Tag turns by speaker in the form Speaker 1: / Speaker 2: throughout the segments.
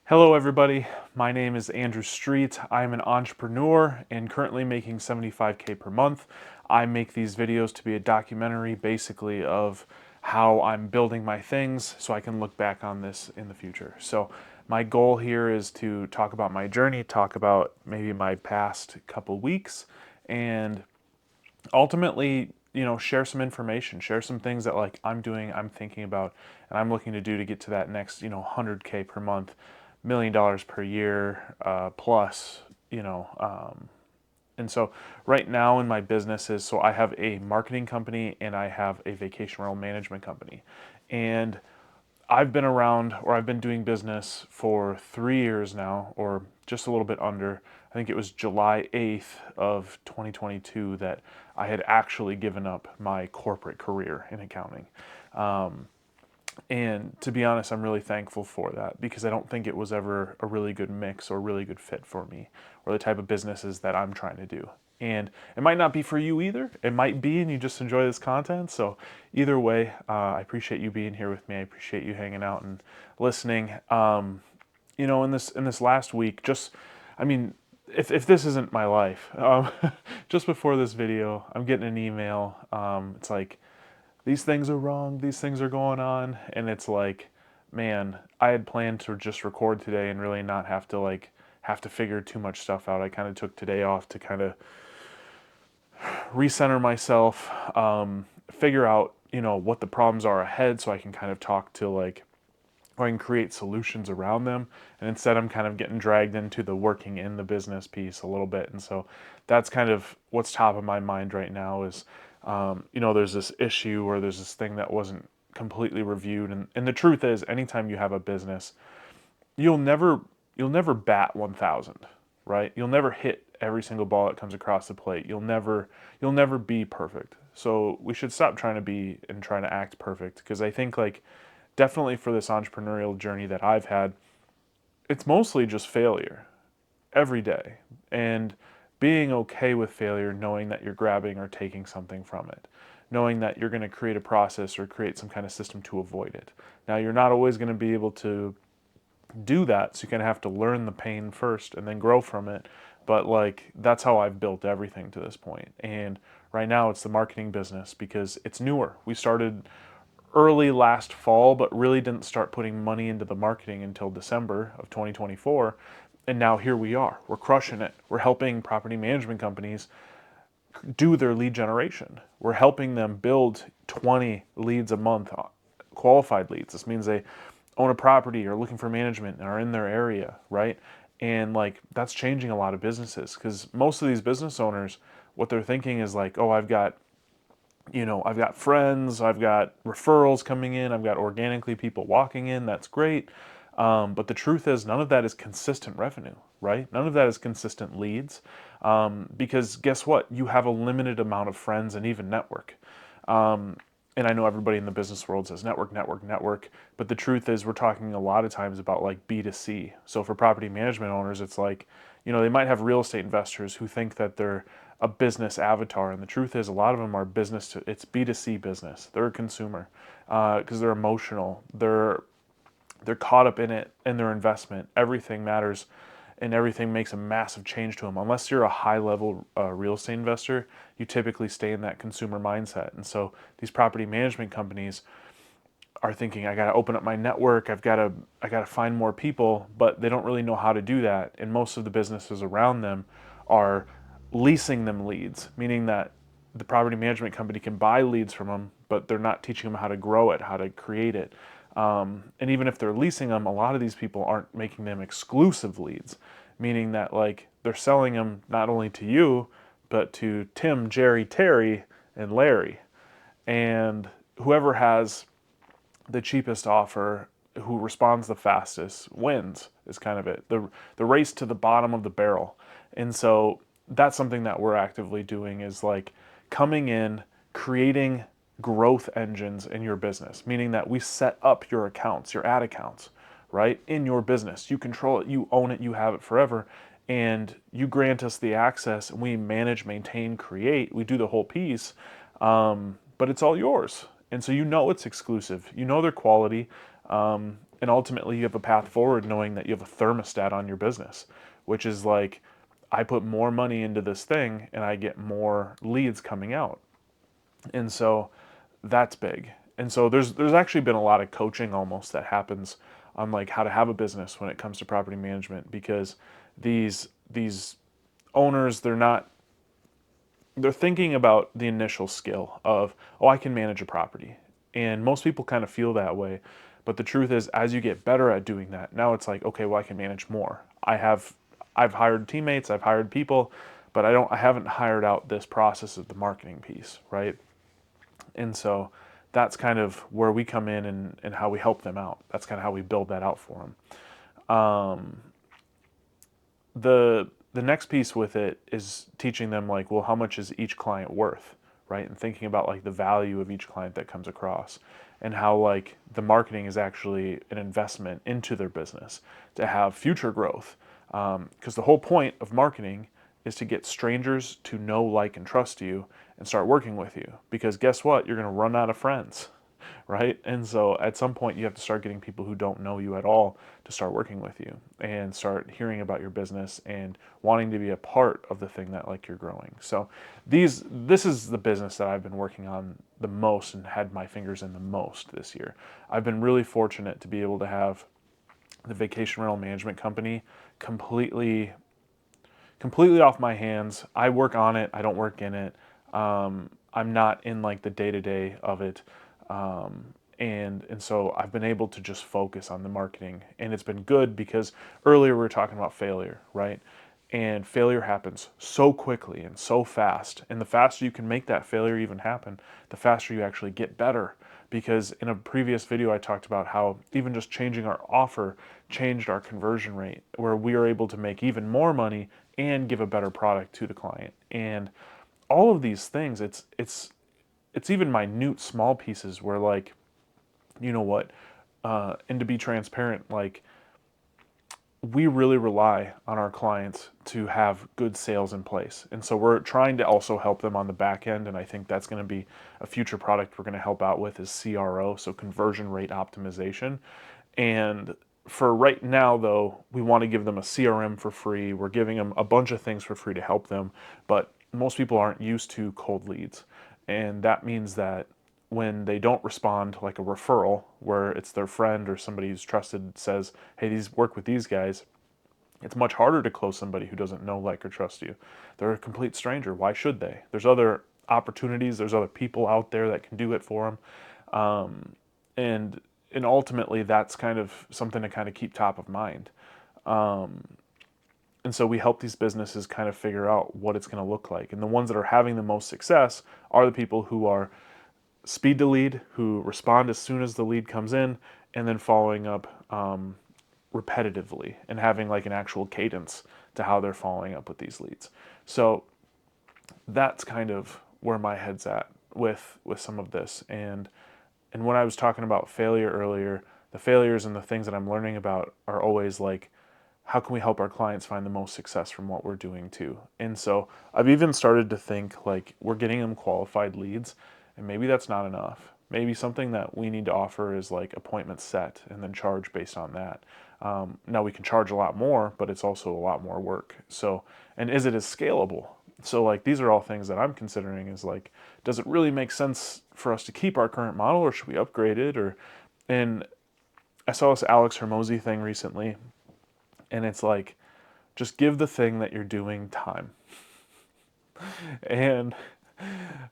Speaker 1: Hello everybody, my name is Andrew Street. I'm an entrepreneur and currently making 75K per month. I make these videos to be a documentary basically of how I'm building my things so I can look back on this in the future. So my goal here is to talk about my journey, talk about maybe my past couple weeks, and ultimately, share some information, share some things that like I'm doing, I'm thinking about, and I'm looking to do to get to that next, 100K per month, $1 million per year, plus, you know. And so right now in my business is, so I have a marketing company and I have a vacation rental management company. And I've been around, or I've been doing business for 3 years now, or just a little bit under. I think it was July 8th of 2022 that I had actually given up my corporate career in accounting. And to be honest, I'm really thankful for that because I don't think it was ever a really good mix or really good fit for me or the type of businesses that I'm trying to do. And it might not be for you either. It might be, and you just enjoy this content. So either way, I appreciate you being here with me. I appreciate you hanging out and listening. In this last week, I mean, if this isn't my life, just before this video, I'm getting an email. It's like, these things are wrong, these things are going on, and it's like, man, I had planned to just record today and really not have to figure too much stuff out. I kind of took today off to kind of recenter myself, figure out, what the problems are ahead so I can kind of talk to or I can create solutions around them. And instead, I'm kind of getting dragged into the working in the business piece a little bit. And so that's kind of what's top of my mind right now is, there's this issue or there's this thing that wasn't completely reviewed. And the truth is, anytime you have a business, you'll never you'll never bat 1,000, right? You'll never hit every single ball that comes across the plate. You'll never be perfect. So we should stop trying to be and trying to act perfect because I think like definitely for this entrepreneurial journey that I've had, it's mostly just failure every day and being okay with failure, knowing that you're grabbing or taking something from it, knowing that you're going to create a process or create some kind of system to avoid it. Now, you're not always going to be able to do that, so you're going to have to learn the pain first and then grow from it. But like that's how I've built everything to this point. And right now it's the marketing business because it's newer. We started early last fall, but really didn't start putting money into the marketing until December of 2024. And now here we are. We're crushing it. We're helping property management companies do their lead generation. We're helping them build 20 leads a month, qualified leads. This means they own a property or looking for management and are in their area, right? And like that's changing a lot of businesses because most of these business owners, what they're thinking is like, oh, I've got friends, I've got referrals coming in, I've got organically people walking in, that's great. But the truth is, none of that is consistent revenue, right? None of that is consistent leads. Because guess what? You have a limited amount of friends and even network. And I know everybody in the business world says network, network, network. But the truth is, we're talking a lot of times about like B2C. So for property management owners, it's like, they might have real estate investors who think that they're a business avatar. And the truth is, a lot of them are it's B2C business. They're a consumer because they're emotional. They're caught up in it and their investment. Everything matters and everything makes a massive change to them. Unless you're a high level real estate investor, you typically stay in that consumer mindset. And so these property management companies are thinking, I got to open up my network. I got to find more people, but they don't really know how to do that. And most of the businesses around them are leasing them leads, meaning that the property management company can buy leads from them, but they're not teaching them how to grow it, how to create it. And even if they're leasing them, a lot of these people aren't making them exclusive leads, meaning that like they're selling them not only to you, but to Tim, Jerry, Terry, and Larry. And whoever has the cheapest offer, who responds the fastest, wins, is kind of it. The race to the bottom of the barrel. And so that's something that we're actively doing is like coming in, creating growth engines in your business, meaning that we set up your accounts, your ad accounts, right, in your business. You control it, you own it, you have it forever, and you grant us the access, and we manage, maintain, create. We do the whole piece, but it's all yours. And so it's exclusive. Their quality. And ultimately, you have a path forward knowing that you have a thermostat on your business, which is like, I put more money into this thing and I get more leads coming out. And so that's big. And so there's actually been a lot of coaching almost that happens on like how to have a business when it comes to property management, because these owners, they're thinking about the initial skill of, oh, I can manage a property. And most people kind of feel that way. But the truth is, as you get better at doing that, now it's like, okay, well, I can manage more. I've hired teammates, I've hired people, but I haven't hired out this process of the marketing piece, right? And so that's kind of where we come in, and how we help them out. That's kind of how we build that out for them. The next piece with it is teaching them like, well, how much is each client worth, right? And thinking about like the value of each client that comes across, and how like the marketing is actually an investment into their business to have future growth. Because the whole point of marketing is to get strangers to know, like, and trust you and start working with you. Because guess what? You're going to run out of friends, right? And so at some point, you have to start getting people who don't know you at all to start working with you and start hearing about your business and wanting to be a part of the thing that like you're growing. So this is the business that I've been working on the most and had my fingers in the most this year. I've been really fortunate to be able to have the vacation rental management company completely off my hands. I work on it. I don't work in it. I'm not in like the day to day of it. And so I've been able to just focus on the marketing, and it's been good because earlier we were talking about failure, right? And failure happens so quickly and so fast. And the faster you can make that failure even happen, the faster you actually get better. Because in a previous video, I talked about how even just changing our offer changed our conversion rate, where we are able to make even more money and give a better product to the client. And all of these things, it's even minute small pieces where like, you know what, and to be transparent, like, we really rely on our clients to have good sales in place. And so we're trying to also help them on the back end. And I think that's going to be a future product we're going to help out with, is CRO, so conversion rate optimization. And for right now, though, we want to give them a CRM for free. We're giving them a bunch of things for free to help them. But most people aren't used to cold leads. And that means that when they don't respond, like a referral where it's their friend or somebody who's trusted says, hey, these work with these guys, it's much harder to close somebody who doesn't know, like, or trust you. They're a complete stranger. Why should they? There's other opportunities. There's other people out there that can do it for them. And ultimately, that's kind of something to kind of keep top of mind. And so we help these businesses kind of figure out what it's going to look like. And the ones that are having the most success are the people who are speed to lead, who respond as soon as the lead comes in, and then following up repetitively and having like an actual cadence to how they're following up with these leads. So that's kind of where my head's at with some of this. And when I was talking about failure earlier, the failures and the things that I'm learning about are always like, how can we help our clients find the most success from what we're doing too? And so I've even started to think like, we're getting them qualified leads, and maybe that's not enough. Maybe something that we need to offer is like appointment set and then charge based on that. Now we can charge a lot more, but it's also a lot more work. So, and is it as scalable? So like, these are all things that I'm considering, is like, does it really make sense for us to keep our current model, or should we upgrade it? And I saw this Alex Hermosi thing recently, and it's like, just give the thing that you're doing time. And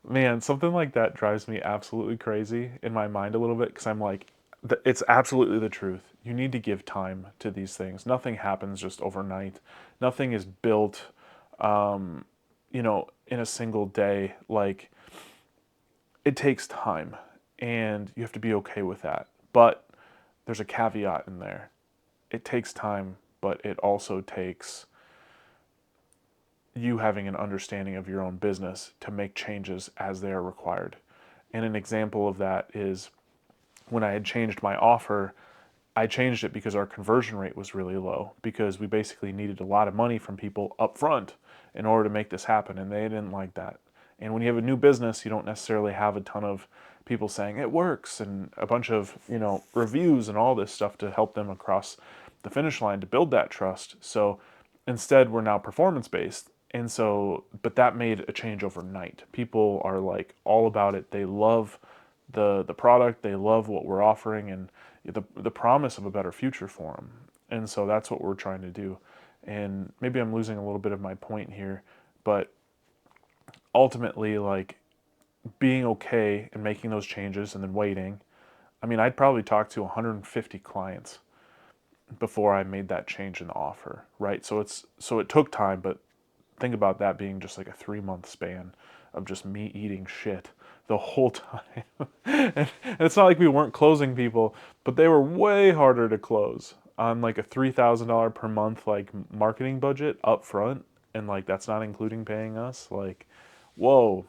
Speaker 1: man, something like that drives me absolutely crazy in my mind a little bit, because I'm like, it's absolutely the truth. You need to give time to these things. Nothing happens just overnight. Nothing is built, in a single day. Like, it takes time, and you have to be okay with that. But there's a caveat in there. It takes time, but it also takes you having an understanding of your own business to make changes as they are required. And an example of that is when I had changed my offer, I changed it because our conversion rate was really low, because we basically needed a lot of money from people up front in order to make this happen, and they didn't like that. And when you have a new business, you don't necessarily have a ton of people saying it works and a bunch of, reviews and all this stuff to help them across the finish line to build that trust. So instead, we're now performance based. And so, but that made a change overnight. People are like all about it. They love the product. They love what we're offering and the promise of a better future for them. And so that's what we're trying to do. And maybe I'm losing a little bit of my point here, but ultimately, like being okay and making those changes and then waiting. I mean, I'd probably talk to 150 clients before I made that change in the offer, right? So it took time, but think about that being just like a 3 month span of just me eating shit the whole time. And it's not like we weren't closing people, but they were way harder to close on like a $3,000 per month like marketing budget up front, and like that's not including paying us. Like, whoa.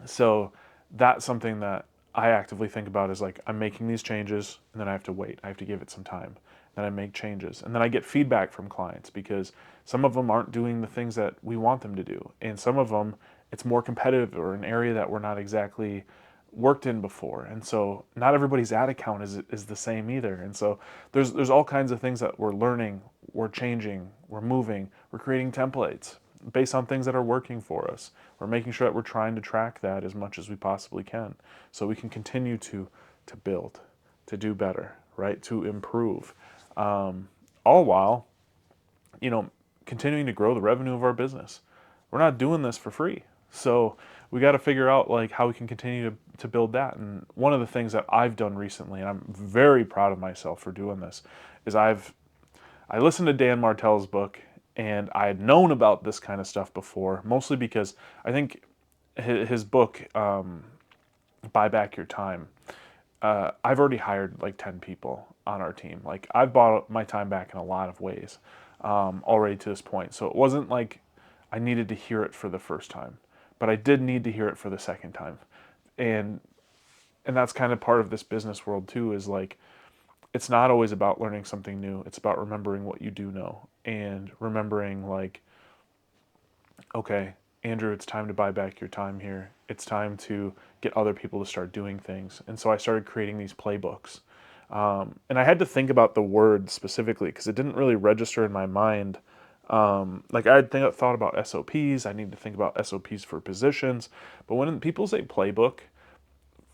Speaker 1: So that's something that I actively think about is like I'm making these changes and then I have to wait. I have to give it some time. Then I make changes. And then I get feedback from clients because some of them aren't doing the things that we want them to do. And some of them it's more competitive or an area that we're not exactly worked in before. And so not everybody's ad account is the same either. And so there's all kinds of things that we're learning, we're changing, we're moving, we're creating templates based on things that are working for us. We're making sure that we're trying to track that as much as we possibly can so we can continue to build, to do better, right? To improve. All while, you know, continuing to grow the revenue of our business. We're not doing this for free. So we got to figure out like how we can continue to build that. And one of the things that I've done recently, and I'm very proud of myself for doing this, is I listened to Dan Martell's book, and I had known about this kind of stuff before, mostly because I think his book, Buy Back Your Time, I've already hired like 10 people on our team. Like I've bought my time back in a lot of ways already to this point. So it wasn't like I needed to hear it for the first time, but I did need to hear it for the second time. And and that's kind of part of this business world too, is like it's not always about learning something new. It's about remembering what you do know and remembering like, okay, Andrew, it's time to buy back your time here. It's time to get other people to start doing things. And so I started creating these playbooks. And I had to think about the word specifically because it didn't really register in my mind. Like I had thought about SOPs. I need to think about SOPs for positions. But when people say playbook,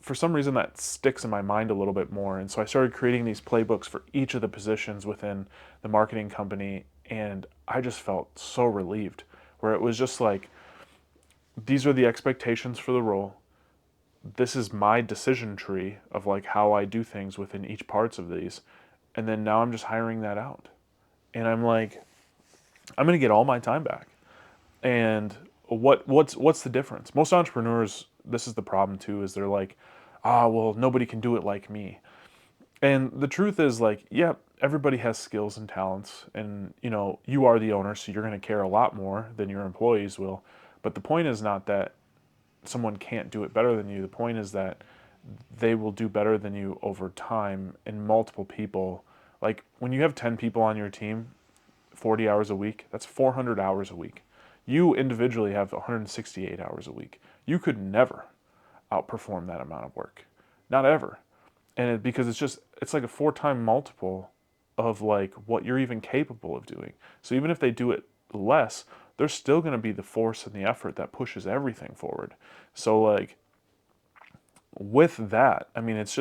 Speaker 1: for some reason that sticks in my mind a little bit more. And so I started creating these playbooks for each of the positions within the marketing company. And I just felt so relieved where it was just like, these are the expectations for the role. This is my decision tree of like how I do things within each parts of these. And then now I'm just hiring that out. And I'm like, I'm going to get all my time back. And what's the difference? Most entrepreneurs, this is the problem too, is they're like, well, nobody can do it like me. And the truth is like, yeah, everybody has skills and talents and you are the owner, so you're going to care a lot more than your employees will. But the point is not that someone can't do it better than you. The point is that they will do better than you over time and multiple people. Like when you have 10 people on your team, 40 hours a week, that's 400 hours a week. You individually have 168 hours a week. You could never outperform that amount of work. Not ever. Because it's like a 4-time multiple of like what you're even capable of doing. So even if they do it less, they're still going to be the force and the effort that pushes everything forward. So like with that, I mean, it's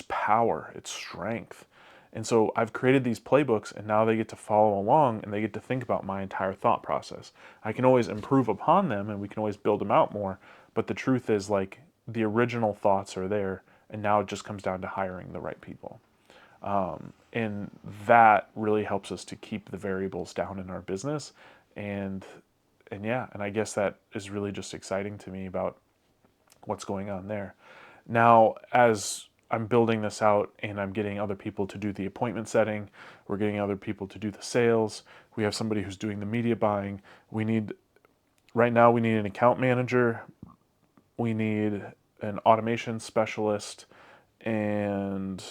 Speaker 1: power, it's strength. And so I've created these playbooks and now they get to follow along and they get to think about my entire thought process. I can always improve upon them and we can always build them out more. But the truth is like the original thoughts are there and now it just comes down to hiring the right people. And that really helps us to keep the variables down in our business. And yeah, and I guess that is really just exciting to me about what's going on there. Now, as I'm building this out and I'm getting other people to do the appointment setting, we're getting other people to do the sales. We have somebody who's doing the media buying. Right now, we need an account manager. We need an automation specialist. And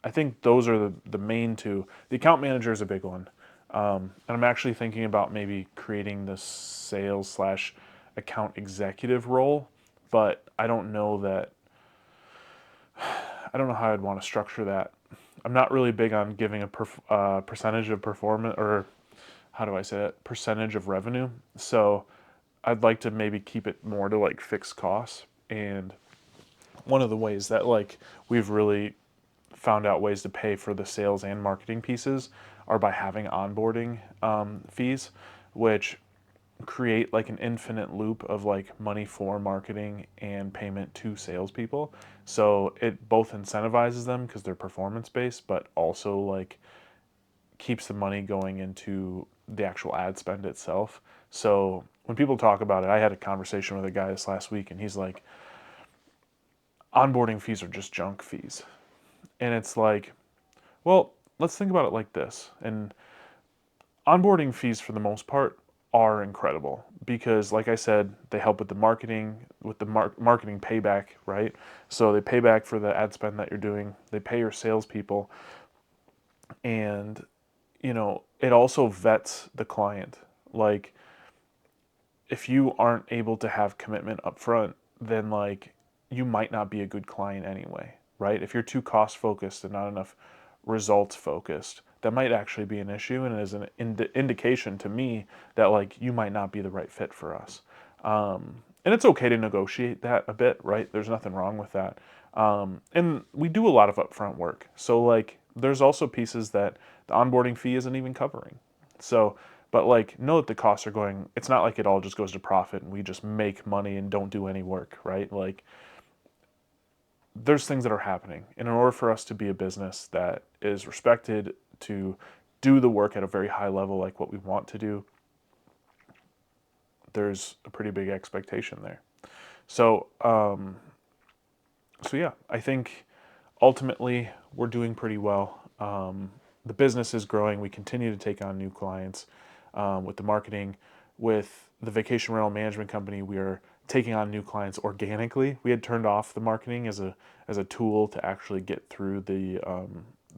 Speaker 1: I think those are the main two. The account manager is a big one. And I'm actually thinking about maybe creating the sales slash account executive role but I don't know that, I don't know how I'd want to structure that. I'm not really big on giving a percentage of performance, or how do I say it, percentage of revenue. So I'd like to maybe keep it more to like fixed costs. And one of the ways that like we've really found out ways to pay for the sales and marketing pieces are by having onboarding fees, which create like an infinite loop of like money for marketing and payment to salespeople. So it both incentivizes them because they're performance based, but also like keeps the money going into the actual ad spend itself. So when people talk about it, I had a conversation with a guy this last week, and he's like, onboarding fees are just junk fees. And it's like, well, let's think about it like this. And onboarding fees, for the most part, are incredible because, like I said, they help with the marketing, with the marketing payback, right? So they pay back for the ad spend that you're doing. They pay your salespeople, and it also vets the client. Like, if you aren't able to have commitment up front, then like you might not be a good client anyway, right? If you're too cost focused and not enough results focused, that might actually be an issue, and is an indication to me that like you might not be the right fit for us. And it's okay to negotiate that a bit, right? There's nothing wrong with that. And we do a lot of upfront work, so like there's also pieces that the onboarding fee isn't even covering. So, but like know that the costs are going. It's not like it all just goes to profit and we just make money and don't do any work, right? Like there's things that are happening. And in order for us to be a business that is respected, to do the work at a very high level like what we want to do, there's a pretty big expectation there. So, so yeah, I think ultimately we're doing pretty well. The business is growing. We continue to take on new clients with the marketing. With the vacation rental management company, we are taking on new clients organically. We had turned off the marketing as a tool to actually get through the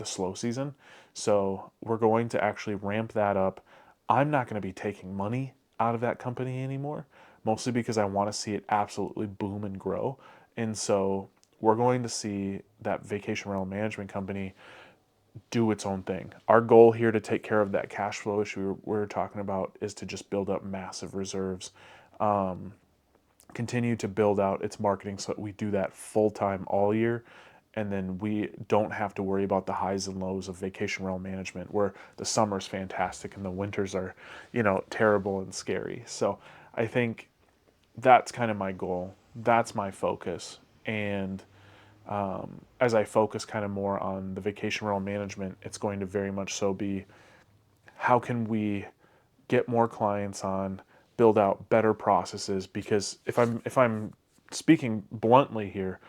Speaker 1: slow season. So we're going to actually ramp that up. I'm not going to be taking money out of that company anymore, mostly because I want to see it absolutely boom and grow. And so we're going to see that vacation rental management company do its own thing. Our goal here to take care of that cash flow issue we're talking about is to just build up massive reserves, continue to build out its marketing so that we do that full time all year. And then we don't have to worry about the highs and lows of vacation rental management, where the summer's fantastic and the winters are, terrible and scary. So I think that's kind of my goal. That's my focus. And as I focus kind of more on the vacation rental management, it's going to very much so be how can we get more clients on, build out better processes. Because if I'm speaking bluntly here,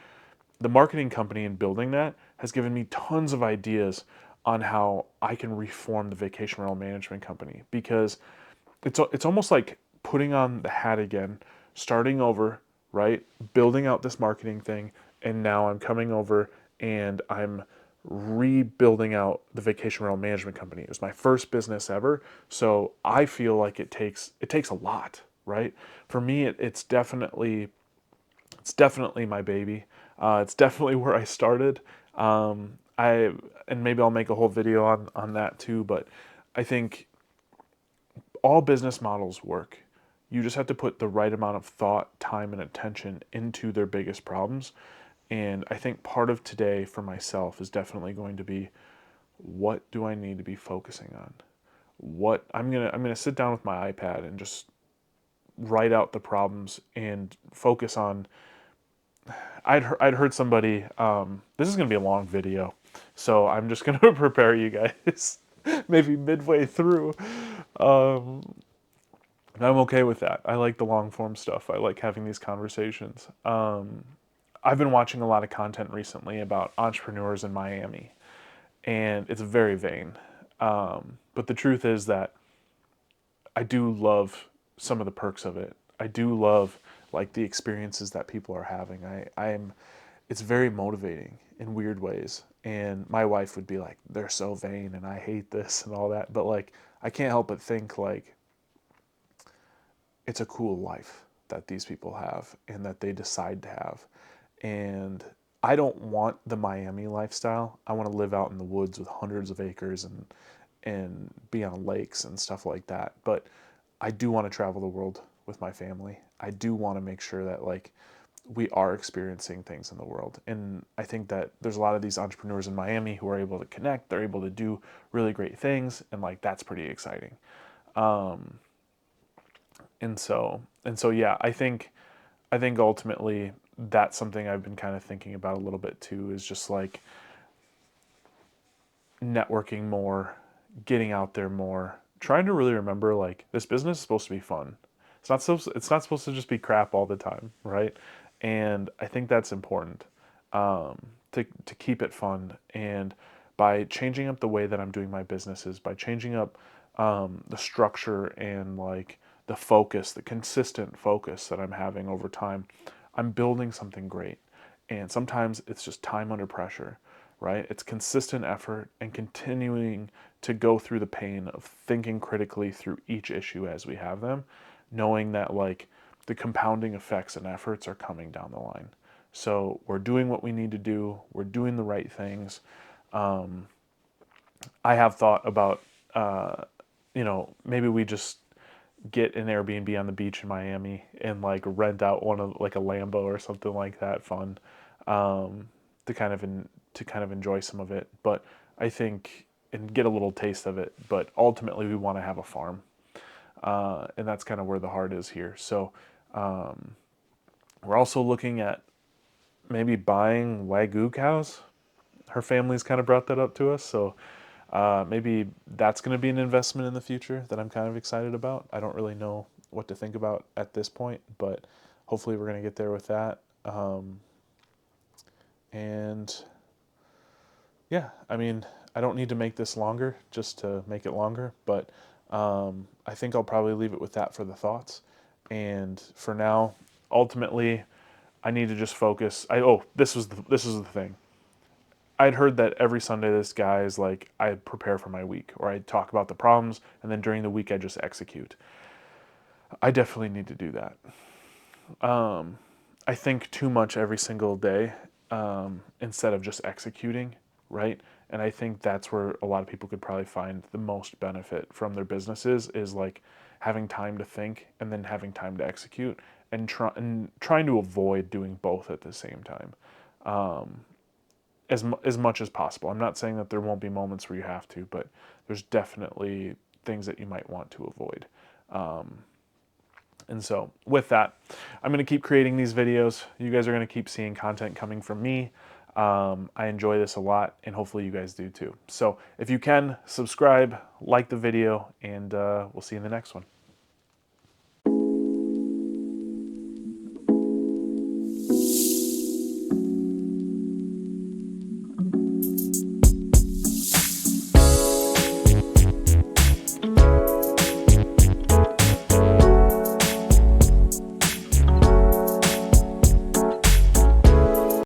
Speaker 1: the marketing company in building that has given me tons of ideas on how I can reform the vacation rental management company, because it's almost like putting on the hat again, starting over, right? Building out this marketing thing, and now I'm coming over and I'm rebuilding out the vacation rental management company. It was my first business ever, so I feel like it takes a lot, right? For me, it's definitely my baby. It's definitely where I started. I and maybe I'll make a whole video on that too. But I think all business models work. You just have to put the right amount of thought, time, and attention into their biggest problems. And I think part of today for myself is definitely going to be, what do I need to be focusing on? What I'm gonna sit down with my iPad and just write out the problems and focus on. I'd heard somebody. This is gonna be a long video, so I'm just gonna prepare you guys. Maybe midway through. Um, And I'm okay with that. I like the long form stuff. I like having these conversations. I've been watching a lot of content recently about entrepreneurs in Miami, and it's very vain. But the truth is that I do love some of the perks of it. I do love like the experiences that people are having. It's very motivating in weird ways. And my wife would be like, they're so vain and I hate this and all that. But like, I can't help but think like, it's a cool life. that these people have and that they decide to have. And I don't want the Miami lifestyle. I want to live out in the woods with hundreds of acres and be on lakes and stuff like that. But I do want to travel the world with my family. I do want to make sure that like we are experiencing things in the world. And I think that there's a lot of these entrepreneurs in Miami who are able to connect, they're able to do really great things, and like that's pretty exciting. Um, and so yeah, I think ultimately that's something I've been kind of thinking about a little bit too, is just like networking more, getting out there more, trying to really remember like this business is supposed to be fun. It's not supposed to just be crap all the time, right? And I think that's important, to keep it fun. And by changing up the way that I'm doing my businesses, by changing up the structure and like the focus, the consistent focus that I'm having over time, I'm building something great. And sometimes it's just time under pressure, right? It's consistent effort and continuing to go through the pain of thinking critically through each issue as we have them, knowing that like the compounding effects and efforts are coming down the line. So we're doing what we need to do. We're doing the right things. I have thought about, maybe we just get an Airbnb on the beach in Miami and like rent out one of like a Lambo or something like that fun, to kind of enjoy some of it. But I think and get a little taste of it. But ultimately, we want to have a farm, and that's kind of where the heart is here. So we're also looking at maybe buying Wagyu cows. Her family's kind of brought that up to us, so maybe that's going to be an investment in the future that I'm kind of excited about. I don't really know what to think about at this point, but hopefully we're going to get there with that. And yeah, I mean, I don't need to make this longer just to make it longer, but I think I'll probably leave it with that for the thoughts. And for now, ultimately, I need to just focus. This was the thing. I'd heard that every Sunday this guy is like, I prepare for my week, or I talk about the problems, and then during the week I just execute. I definitely need to do that. I think too much every single day, instead of just executing, right? And I think that's where a lot of people could probably find the most benefit from their businesses, is like having time to think and then having time to execute, and trying to avoid doing both at the same time, as much as possible. I'm not saying that there won't be moments where you have to, but there's definitely things that you might want to avoid. And so with that, I'm going to keep creating these videos. You guys are going to keep seeing content coming from me. I enjoy this a lot, and hopefully you guys do too. So if you can, subscribe, like the video, and we'll see you in the next one.